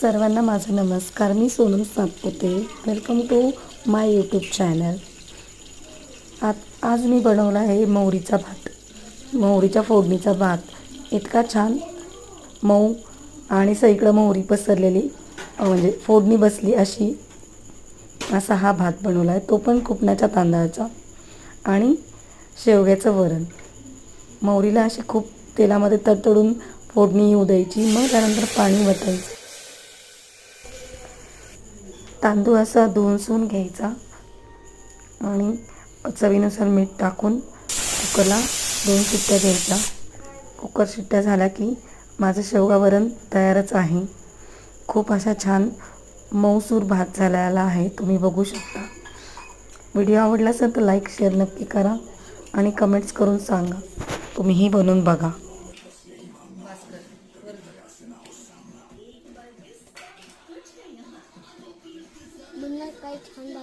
सर्वांना माझा नमस्कार. मी Sonam Satpute. Welcome to my YouTube channel. आज मी बनवला आहे मोहरीचा भात, मोहरीच्या फोडणीचा भात. इतका छान मऊ आणि सगळीकडं मोहरी पसरलेली म्हणजे फोडणी बसली असा हा भात बनवला आहे. तो पण कुपण्याच्या तांदळाचा आणि शेवग्याचं वरण. मोहरीला अशी खूप तेलामध्ये तडतडून फोडणी येऊ द्यायची, मग त्यानंतर पाणी वतायचं. तांदूळ असा धुवून घ्यायचा आणि चवीनुसार मीठ टाकून कुकरला 2 शिट्ट्या द्यायच्या. कुकर शिट्ट्या झाल्या की माझं शेवगा वरण तयारच आहे. खूप असा छान मऊसूर भात झालेला आहे, तुम्ही बघू शकता. व्हिडिओ आवडला असेल तर लाईक शेअर नक्की करा आणि कमेंट्स करून सांगा. तुम्हीही बनवून बघा. काय छान